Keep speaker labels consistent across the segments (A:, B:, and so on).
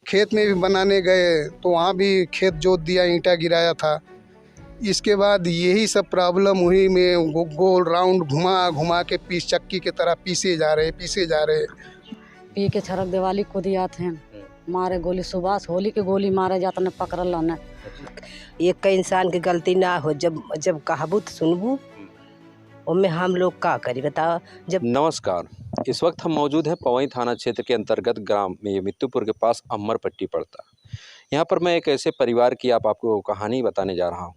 A: खेत में भी बनाने गए तो वहाँ भी खेत जोत दिया, ईंटा गिराया था। इसके बाद यही सब प्रॉब्लम हुई में गोल राउंड घुमा घुमा के पीस चक्की की तरह पीसे जा रहे
B: पी के छरक दिवाली को दिया थे मारे गोली सुबह होली के गोली मारे जाता ने पकड़ल न।
C: एक का इंसान की गलती ना हो, जब कहबू तो सुनबू, उनमें हम लोग का करी बताओ। जब
D: नमस्कार, इस वक्त हम मौजूद हैं पवई थाना क्षेत्र के अंतर्गत ग्राम में ये मित्तुपुर के पास अम्मर पट्टी पड़ता। यहाँ पर मैं एक ऐसे परिवार की आपको कहानी बताने जा रहा हूँ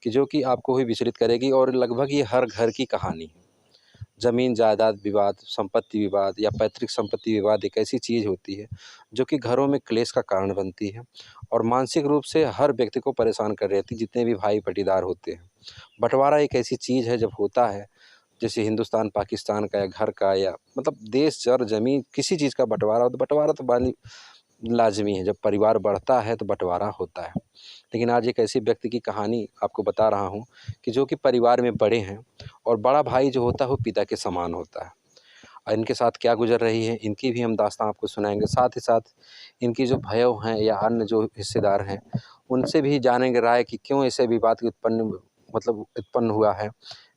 D: कि जो कि आपको ही विचलित करेगी और लगभग ये हर घर की कहानी है। ज़मीन जायदाद विवाद, संपत्ति विवाद या पैतृक संपत्ति विवाद एक ऐसी चीज़ होती है जो कि घरों में क्लेश का कारण बनती है और मानसिक रूप से हर व्यक्ति को परेशान कर रहती है, जितने भी भाई पटीदार होते हैं। बंटवारा एक ऐसी चीज़ है, जब होता है जैसे हिंदुस्तान पाकिस्तान का या घर का या मतलब देश जर ज़मीन किसी चीज़ का बंटवारा हो तो बंटवारा तो बानी लाजमी है। जब परिवार बढ़ता है तो बंटवारा होता है। लेकिन आज एक ऐसे व्यक्ति की कहानी आपको बता रहा हूँ कि जो कि परिवार में बड़े हैं और बड़ा भाई जो होता है वो पिता के समान होता है। और इनके साथ क्या गुजर रही है, इनकी भी हम दास्तां आपको सुनाएंगे। साथ ही साथ इनकी जो भयो हैं या अन्य जो हिस्सेदार हैं उनसे भी जानेंगे राय कि क्यों ऐसे विवाद उत्पन्न हुआ है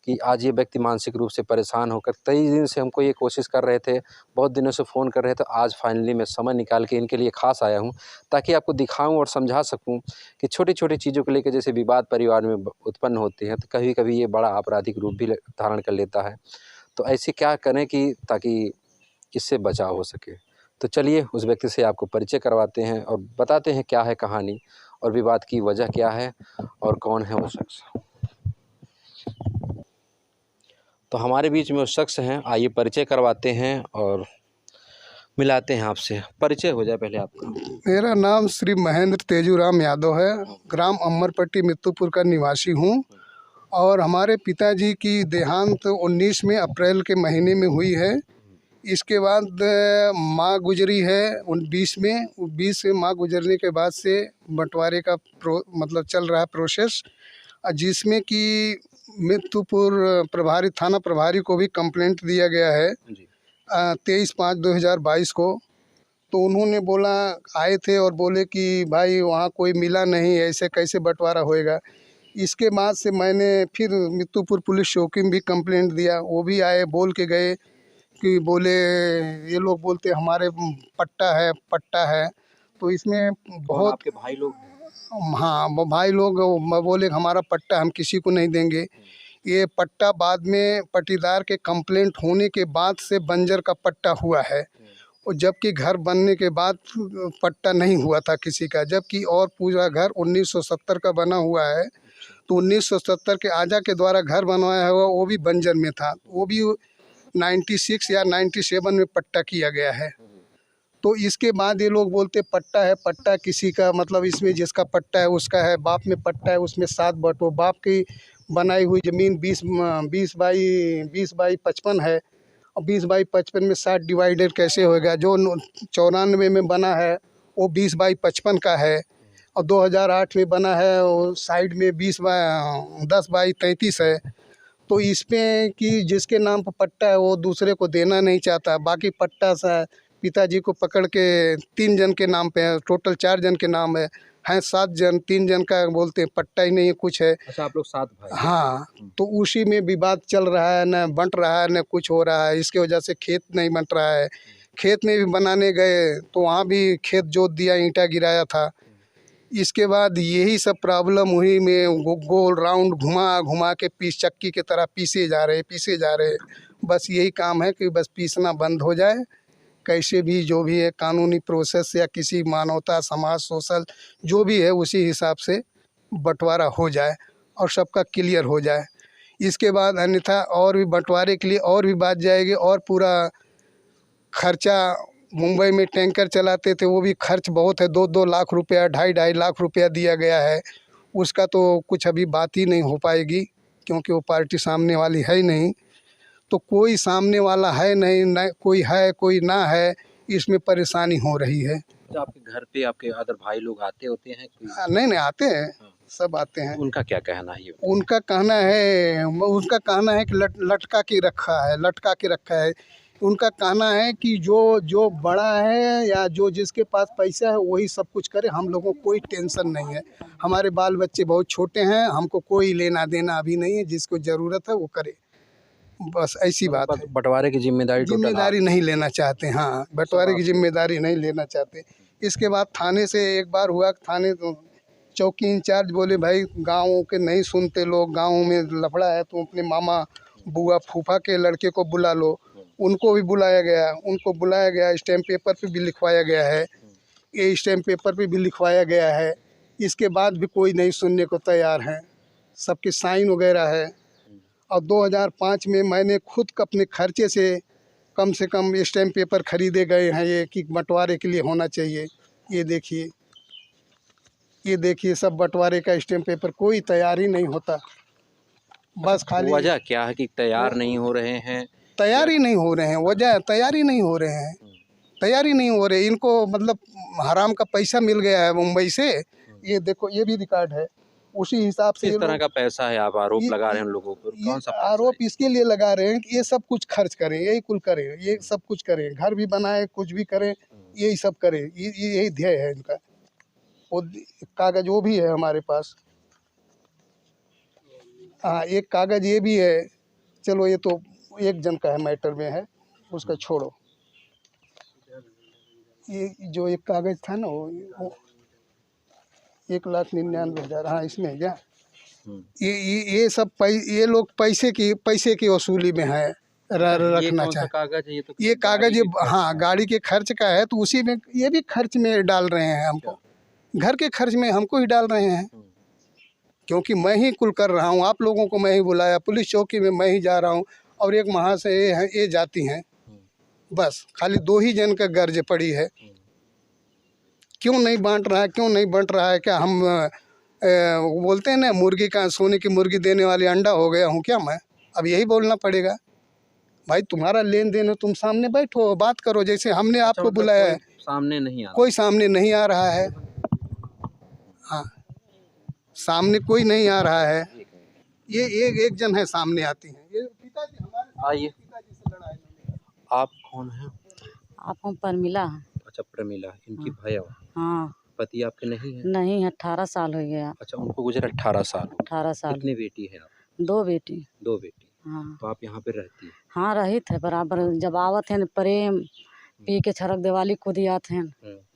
D: कि आज ये व्यक्ति मानसिक रूप से परेशान होकर कई दिन से हमको ये कोशिश कर रहे थे, बहुत दिनों से फ़ोन कर रहे थे। आज फाइनली मैं समय निकाल के इनके लिए ख़ास आया हूँ ताकि आपको दिखाऊं और समझा सकूं कि छोटी छोटी चीज़ों को लेकर जैसे विवाद परिवार में उत्पन्न होते हैं तो कभी कभी ये बड़ा आपराधिक रूप भी धारण कर लेता है। तो ऐसे क्या करें कि ताकि इससे बचाव हो सके। तो चलिए उस व्यक्ति से आपको परिचय करवाते हैं और बताते हैं क्या है कहानी और विवाद की वजह क्या है और कौन है वो शख्स। तो हमारे बीच में वो शख्स हैं, आइए परिचय करवाते हैं और मिलाते हैं आपसे। परिचय हो जाए पहले आपका।
A: मेरा नाम श्री महेंद्र तेजूराम यादव है, ग्राम अम्मरपट्टी मित्तुपुर का निवासी हूँ। और हमारे पिताजी की देहांत 19 में अप्रैल के महीने में हुई है। इसके बाद माँ गुजरी है 20 में। 20 से माँ गुजरने के बाद से बंटवारे का चल रहा है प्रोसेस, जिसमें कि मित्तुपुर प्रभारी थाना प्रभारी को भी कंप्लेंट दिया गया है 23/5/2022 को। तो उन्होंने बोला, आए थे और बोले कि भाई वहाँ कोई मिला नहीं, ऐसे कैसे बंटवारा होएगा। इसके बाद से मैंने फिर मित्तुपुर पुलिस चौकी में भी कंप्लेंट दिया, वो भी आए, बोल के गए कि बोले ये लोग बोलते हमारे पट्टा है। तो इसमें बहुत
D: आपके भाई लोग,
A: हाँ वो भाई लोग बोले हमारा पट्टा हम किसी को नहीं देंगे। ये पट्टा बाद में पट्टीदार के कंप्लेंट होने के बाद से बंजर का पट्टा हुआ है, और जबकि घर बनने के बाद पट्टा नहीं हुआ था किसी का। जबकि और पूरा घर 1970 का बना हुआ है। तो 1970 के आजा के द्वारा घर बनवाया हुआ वो भी बंजर में था, वो भी 96 या 97 में पट्टा किया गया है। तो इसके बाद ये लोग बोलते पट्टा है, पट्टा किसी का इसमें जिसका पट्टा है उसका है, बाप में पट्टा है उसमें 7 बटो, बाप की बनाई हुई ज़मीन 20 बाई 55 है, और 20 बाई 55 में 60 डिवाइडेड कैसे होएगा। जो 94 में बना है वो 20 बाई 55 का है, और 2008 में बना है वो साइड में 10 बाई 33 है। तो इसमें कि जिसके नाम पर पट्टा है वो दूसरे को देना नहीं चाहता। बाकी पट्टा सा पिताजी को पकड़ के 3 जन के नाम पे है, टोटल 4 जन के नाम है 7 जन, 3 जन का बोलते हैं पट्टा ही नहीं है, कुछ है।
D: अच्छा आप लोग 7 भाई?
A: हाँ, तो उसी में विवाद चल रहा है, न बंट रहा है न कुछ हो रहा है। इसके वजह से खेत नहीं बंट रहा है। खेत में भी बनाने गए तो वहाँ भी खेत जोत दिया, ईंटा गिराया था। इसके बाद यही सब प्रॉब्लम हुई में गोल राउंड घुमा घुमा के पीस चक्की की तरह पीसे जा रहे। बस यही काम है कि बस पीसना बंद हो जाए, कैसे भी जो भी है कानूनी प्रोसेस या किसी मानवता समाज सोशल जो भी है उसी हिसाब से बंटवारा हो जाए और सबका क्लियर हो जाए। इसके बाद अन्यथा और भी बंटवारे के लिए और भी बात जाएगी, और पूरा खर्चा मुंबई में टैंकर चलाते थे, वो भी खर्च बहुत है, 2-2 लाख रुपया, 2.5 लाख रुपया दिया गया है। उसका तो कुछ अभी बात ही नहीं हो पाएगी क्योंकि वो पार्टी सामने वाली है ही नहीं। तो कोई सामने वाला है नहीं, न कोई है कोई ना है, इसमें परेशानी हो रही है।
D: तो आपके घर पे आपके अदर भाई लोग आते होते हैं कोई?
A: नहीं आते हैं, सब आते हैं।
D: उनका क्या कहना है?
A: उनका कहना है कि लटका के रखा है। उनका कहना है कि जो जो बड़ा है या जो जिसके पास पैसा है वही सब कुछ करे, हम लोगों को कोई टेंशन नहीं है। हमारे बाल बच्चे बहुत छोटे हैं, हमको कोई लेना देना अभी नहीं है, जिसको ज़रूरत है वो करे, बस ऐसी बात है।
D: बंटवारे की जिम्मेदारी टोटल
A: जिम्मेदारी नहीं लेना चाहते, हाँ, बंटवारे की जिम्मेदारी नहीं लेना चाहते। इसके बाद थाने से एक बार हुआ, थाने चौकी इंचार्ज बोले भाई गाँव के नहीं सुनते लोग, गाँव में लफड़ा है, तुम अपने मामा बुआ फूफा के लड़के को बुला लो। उनको भी बुलाया गया, उनको बुलाया गया, स्टैम्प पेपर पे भी लिखवाया गया है, ये स्टैम्प पेपर पे भी लिखवाया गया है। इसके बाद भी कोई नहीं सुनने को तैयार है, सबके साइन वगैरह है। और 2005 में मैंने खुद अपने खर्चे से कम स्टैम्प पेपर खरीदे गए हैं ये कि बंटवारे के लिए होना चाहिए। ये देखिए, ये देखिए सब बंटवारे का स्टैम्प पेपर, कोई तैयार ही नहीं होता, बस खाली
D: वजह क्या है कि तैयार नहीं हो रहे हैं?
A: तैयार ही नहीं हो रहे हैं, वजह तैयार ही नहीं हो रहे हैं, तैयार ही नहीं हो रहे। इनको मतलब हराम का पैसा मिल गया है मुंबई से, ये देखो ये भी रिकॉर्ड है, उसी हिसाब से
D: किस तरह का पैसा है आप आरोप लगा रहे हैं उन लोगों पर?
A: ये
D: कौन सा पैसा
A: आरोप
D: है?
A: इसके लिए लगा रहे हैं कि ये सब कुछ खर्च करें, यही कुल करें, ये सब कुछ करें, घर भी बनाए, कुछ भी करें, यही सब करें, यही ध्येय है इनका। वो कागज वो भी है हमारे पास, हाँ, एक कागज ये भी है। चलो ये तो एक जन का है, मैटर में है, उसका छोड़ो। ये जो एक कागज था ना वो 1,99,000, हाँ इसमें है क्या? ये सब ये लोग पैसे की वसूली में है,
D: ये
A: रखना
D: कौन सा
A: चाहे।
D: कागज है? ये तो
A: ये कागज
D: गाड़ी के खर्च
A: हाँ
D: का
A: गाड़ी के खर्च का है, तो उसी में ये भी खर्च में डाल रहे हैं हमको, घर के खर्च में हमको ही डाल रहे हैं, क्योंकि मैं ही कुल कर रहा हूँ। आप लोगों को मैं ही बुलाया, पुलिस चौकी में मैं ही जा रहा हूँ, और एक वहाँ से ये जाती हैं, बस खाली 2 ही जन का गर्ज पड़ी है। क्यों नहीं बांट रहा है, क्यों नहीं बंट रहा है? क्या हम वो बोलते हैं ना, मुर्गी का सोने की मुर्गी देने वाली अंडा हो गया हूँ क्या मैं? अब यही बोलना पड़ेगा भाई, तुम्हारा लेन देन है, तुम सामने बैठो बात करो, जैसे हमने आपको बुलाया है।
D: सामने नहीं आ
A: कोई सामने नहीं आ रहा है, हाँ, सामने कोई नहीं आ रहा है। ये एक जन है सामने आती हैं, ये पिताजी हमारे
D: आइए।
A: पिताजी से लड़ाई है।
D: आप कौन हैं?
B: आप हम पर मिला है।
D: अच्छा, प्रमिला, इनकी भैया।
B: हाँ,
D: पति आपके नहीं है?
B: नहीं, 18 साल हो गया।
D: अच्छा, उनको गुजरे 18 साल।
B: 18 साल।
D: कितनी बेटी है आप?
B: 2 बेटी।
D: 2 बेटी।
B: हाँ,
D: तो आप यहाँ पे रहती है?
B: हाँ, रही थे बराबर, जब आवत हैं प्रेम पी के छरक दिवाली कूद आत हैं,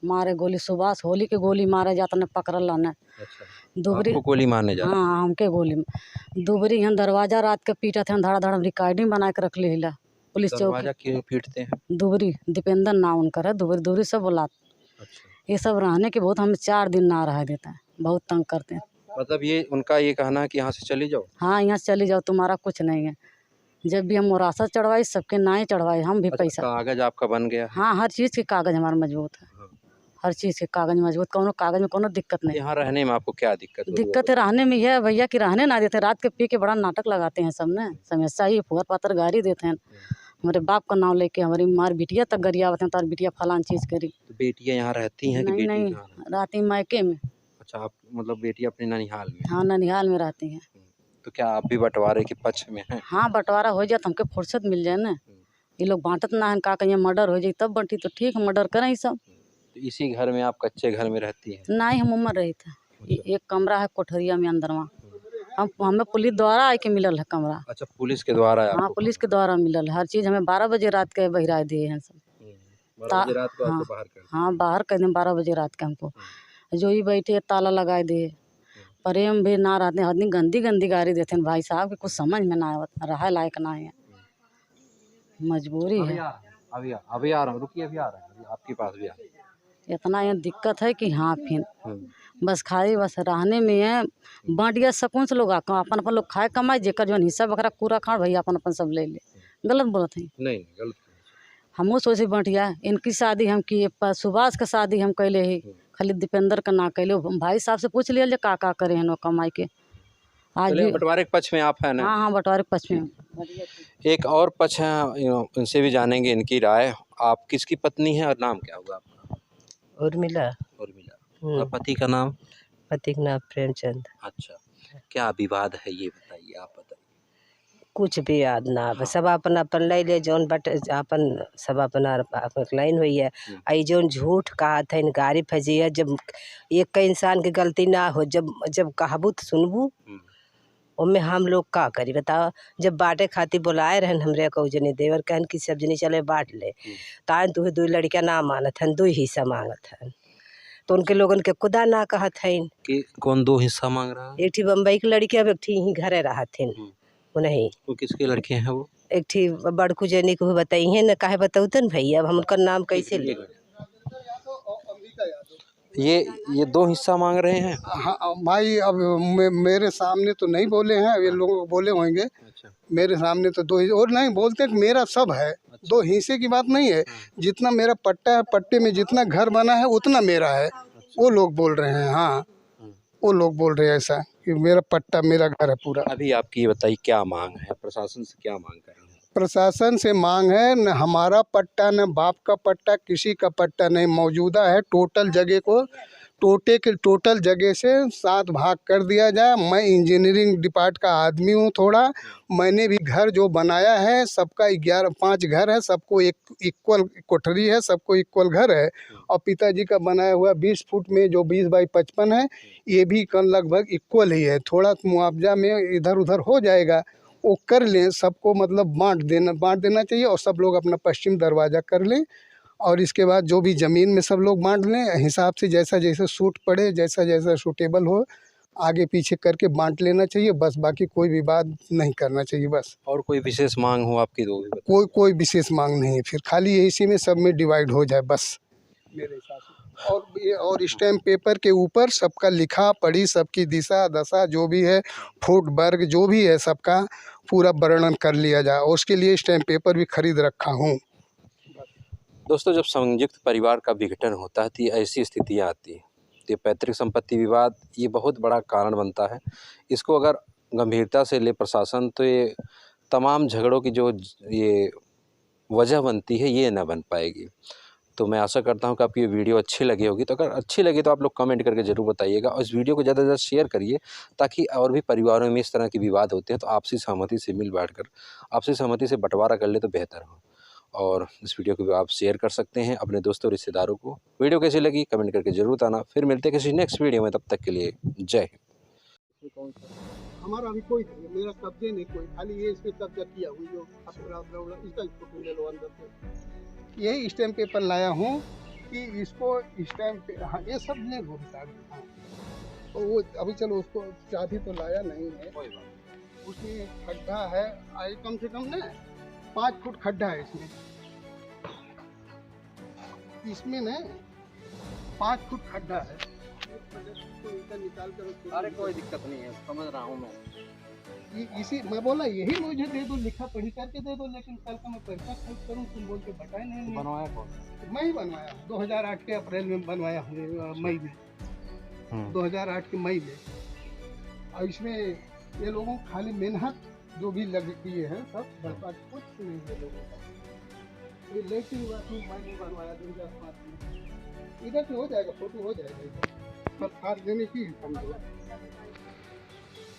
B: मारे गोली सुभाष होली के गोली मारे जाता ने पकड़ल ने।
D: अच्छा,
B: दुबरी,
D: आपको गोली मारने जा रहा?
B: हाँ, हमके गोली दुबरी हैं, दरवाजा रात के पीटत हैं, धड़ा धड़ रिकॉर्डिंग बना के रख ली हिला पुलिस चौकी।
D: दरवाजा क्यों पीटते हैं?
B: दुबरी दीपेंद्र नाम उनकर है, दुबरी दुबरी सब बोलात।
D: अच्छा,
B: ये सब रहने के बहुत, हमें 4 दिन ना रह देते हैं, बहुत तंग करते हैं।
D: मतलब ये उनका ये कहना है कि यहाँ से चली जाओ?
B: हाँ, यहाँ से चली जाओ, तुम्हारा कुछ नहीं है। जब भी हम मुरासत चढ़वाई, सबके नाए चढ़वाई, हम भी
D: अच्छा,
B: पैसा।
D: कागज आपका बन गया है?
B: हाँ, हर चीज़ के कागज हमारा मजबूत है,
D: हाँ।
B: हर चीज़ के कागज मजबूत, कोनो कागज में कोनो दिक्कत नहीं।
D: यहाँ रहने में आपको क्या दिक्कत होती है?
B: दिक्कत है रहने में यह है भैया कि रहने ना देते, रात के पी के बड़ा नाटक लगाते हैं सब ने, समस्या ही फुहर पातर गाड़ी देते हैं। हमारे बाप का नाम लेके हमारी मार बिटिया तक गरियावत हैं, तार बिटिया फलान चीज़ करी।
D: तो बेटियाँ यहाँ रहती हैं कि
B: नहीं
D: बेटी
B: नहीं,
D: कहाँ रहती?
B: रहती मायके में।
D: अच्छा, आप मतलब बेटी अपने ननिहाल में?
B: हाँ, ननिहाल में रहती हैं।
D: तो क्या आप भी बंटवारे के पक्ष में हैं?
B: हाँ, बंटवारा हो जाए तो हमके फुर्सत मिल जाए ना। ये लोग बांटत ना है, का कहीं मर्डर हो जाए तब बंटी, तो ठीक है, मर्डर करें सब।
D: तो इसी घर में आप कच्चे घर में रहती हैं?
B: नहीं, हम उम्र रही थे, एक कमरा है कोठरिया में अंदर वहाँ, हमें पुलिस द्वारा आए के मिलल है कमरा।
D: अच्छा, पुलिस के द्वारा
B: हाँ,
D: आपको?
B: पुलिस के द्वारा मिलल है हर चीज़, हमें 12 बजे रात के बहिरा दिए हैं सब।
D: 12 बजे रात को
B: हाँ,
D: आपको बाहर कर दिया?
B: हाँ, बाहर कर दें 12 बजे रात के हमको। जो ही बैठे ताला लगाए दिए, प्रेम भी ना रहते हैं, इतनी गंदी गंदी गाड़ी देते हैं भाई साहब कि कुछ समझ में ना आवत, रहा लायक ना है, मजबूरी है।
D: अभी आ रहा हूँ, रुकिए, अभी आ रहा हूँ, अभी आपके पास भी आ रहा हूँ।
B: इतना ये दिक्कत है कि हाँ, फिर बस खाली बस रहने में है, बांटिया सकून से लोग अपन अपन लोग खाए कमाए, जेकर जो हिस्सा बकरा पूरा खाए भैया अपन अपन सब ले ले। गलत बोलत है?
D: नहीं, गलत।
B: हमहूँ सोचे बांटिया, इनकी शादी हम किए, सुभाष का शादी हम कैले ही, खाली दीपेंद्र का ना कैले। भाई साहब से पूछ लिया जे का करे हैं कमाई के। आज भी
D: बंटवारे के पक्ष में आप हैं ना?
B: हाँ हाँ, बंटवारे के पक्ष में।
D: एक और पक्ष है, उनसे भी जानेंगे इनकी राय। आप किसकी पत्नी हैं और नाम क्या होगा आपका?
C: उर्मिला।
D: उर्मिला। और पति का नाम?
C: पति का नाम प्रेमचंद।
D: अच्छा, क्या विवाद है ये बताइए, आप बताइए।
C: कुछ भी याद ना आवे। सब अपन अपन ले ले जौन बट अपन सब अपना लाइन हुई है। आई जौन झूठ कहा था इन गाड़ी फंसी है। जब एक का इंसान की गलती ना हो, जब जब कहबू तो सुनबू, उनमें हम लोग का करी बताओ। जब बाटे खातिर बुलाए रहन हमरे को जने देवर कहन कि सब जनी चले बांट ले, तान तू दो लड़कियां ना मानत हन, 2 हिस्सा मांगत हन। तो उनके लोगन के खुदा ना कहत हन
D: कि कौन 2 हिस्सा मांग रहा है?
C: एक ठी बम्बई की लड़की, अब एक ठी ही घरे रहत हन। वो नहीं,
D: वो किसके लड़के हैं वो?
C: एक ठी बड़कू जनी को बताई है ना, काहे बताऊतन भैया, अब हम उनका नाम कैसे ले।
D: ये 2 हिस्सा मांग रहे हैं?
A: हाँ भाई, अब मेरे सामने तो नहीं बोले हैं, ये लोग बोले होंगे।
D: अच्छा।
A: मेरे सामने तो 2 और नहीं बोलते कि मेरा सब है। 2 हिस्से की बात नहीं है। जितना मेरा पट्टा है, पट्टे में जितना घर बना है उतना मेरा है। वो लोग बोल रहे हैं। हाँ, वो लोग बोल रहे हैं ऐसा कि मेरा पट्टा मेरा घर है पूरा।
D: अभी आपकी ये बताइए क्या मांग है, प्रशासन से क्या मांग कर रहे हैं?
A: प्रशासन से मांग है, न हमारा पट्टा न बाप का पट्टा, किसी का पट्टा नहीं मौजूदा है। टोटल जगह को टोटल जगह से 7 भाग कर दिया जाए। मैं इंजीनियरिंग डिपार्ट का आदमी हूँ थोड़ा। मैंने भी घर जो बनाया है, सबका 5 घर है, सबको एक इक्वल कोठरी है, सबको इक्वल घर है। और पिताजी का बनाया हुआ 20 फुट में जो 20 बाई 55 है, ये भी लगभग इक्वल ही है। थोड़ा मुआवजा में इधर उधर हो जाएगा, वो कर लें। सबको मतलब बांट देना चाहिए और सब लोग अपना पश्चिम दरवाज़ा कर लें। और इसके बाद जो भी ज़मीन में सब लोग बांट लें, हिसाब से जैसा जैसा सूट पड़े, जैसा जैसा सूटेबल हो, आगे पीछे करके बांट लेना चाहिए बस। बाकी कोई विवाद नहीं करना चाहिए बस।
D: और कोई विशेष मांग हो आपकी तो भी बताइए।
A: कोई विशेष मांग नहीं है, फिर खाली इसी में सब में डिवाइड हो जाए बस मेरे हिसाब से। और स्टैम्प पेपर के ऊपर सबका लिखा पढ़ी, सबकी दिशा दशा जो भी है, फुट वर्ग जो भी है, सबका पूरा वर्णन कर लिया जाए। और उसके लिए स्टैम्प पेपर भी खरीद रखा हूँ।
D: दोस्तों, जब संयुक्त परिवार का विघटन होता है तो ये ऐसी स्थितियाँ आती हैं। तो ये पैतृक संपत्ति विवाद ये बहुत बड़ा कारण बनता है। इसको अगर गंभीरता से ले प्रशासन तो ये तमाम झगड़ों की जो ये वजह बनती है ये ना बन पाएगी। तो मैं आशा करता हूँ कि आपकी ये वीडियो अच्छी लगी होगी। तो अगर अच्छी लगी तो आप लोग कमेंट करके ज़रूर बताइएगा और इस वीडियो को ज़्यादा से ज़्यादा शेयर करिए, ताकि और भी परिवारों में इस तरह के विवाद होते हैं तो आपसी सहमति से मिल बैठ कर आपसी सहमति से बंटवारा कर ले तो बेहतर हो। और इस वीडियो को भी आप शेयर कर सकते हैं अपने दोस्तों रिश्तेदारों को। वीडियो कैसी लगी कमेंट करके ज़रूर बताना। फिर मिलते हैं किसी नेक्स्ट वीडियो में, तब तक के लिए जय हिंद।
A: हमारा अभी कोई मेरा कब्जे नहीं, कोई खाली ये इस पे कब्जा किया हुई जो इसका फोटो ले लो अंदर से। यही स्टैम्प पेपर लाया हूँ कि इसको स्टैम्प, हाँ ये सब ले लो हिसाब। हाँ तो वो अभी चलो, उसको चाबी तो लाया नहीं है। उसमें खड्डा है, आई कम से कम ना 5 फुट खड्डा है इसमें ना 5 फुट खड्डा है। निकाल कर,
D: अरे कोई दिक्कत नहीं है, समझ रहा हूँ मैं।
A: इसी मैं बोला यही मुझे दे दो, लिखा पढ़ी करके दे दो। लेकिन कल का मैं पैसा खर्च करूँ, तुम बोल के बताए नहीं।
D: बनवाया कौन?
A: मैं ही बनवाया, 2008 के अप्रैल में बनवाया हूँ, मई में 2008 के मई में। और इसमें ये लोगों को खाली मेहनत जो भी लग दिए हैं सब बर्बाद, कुछ नहीं है लोगों का। ये लेकिन मैं नहीं बनवाया 2005 में। इधर से हो जाएगा, फोटो हो जाएगा। सब खाद देने की समझो।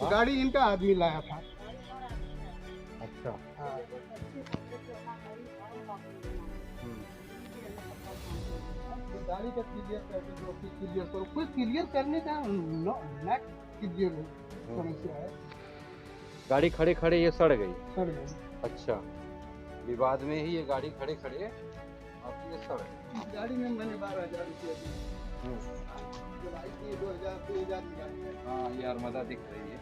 A: गाड़ी इनका आदमी लाया था।
D: अच्छा।
A: हाँ। गाड़ी का क्लियर करके जो क्लियर करो, कोई क्लियर करने का ना क्लियर समस्या है।
D: गाड़ी खड़े खड़े ये सड़ गई।
A: सड़ गई।
D: अच्छा, विवाद में ही ये गाड़ी खड़े खड़े आपकी ये सड़ गई।
A: गाड़ी में मैंने 12,000 रुपये दिए। जब आई थी 2000
D: हाँ, ये अरमदा दिख रही है।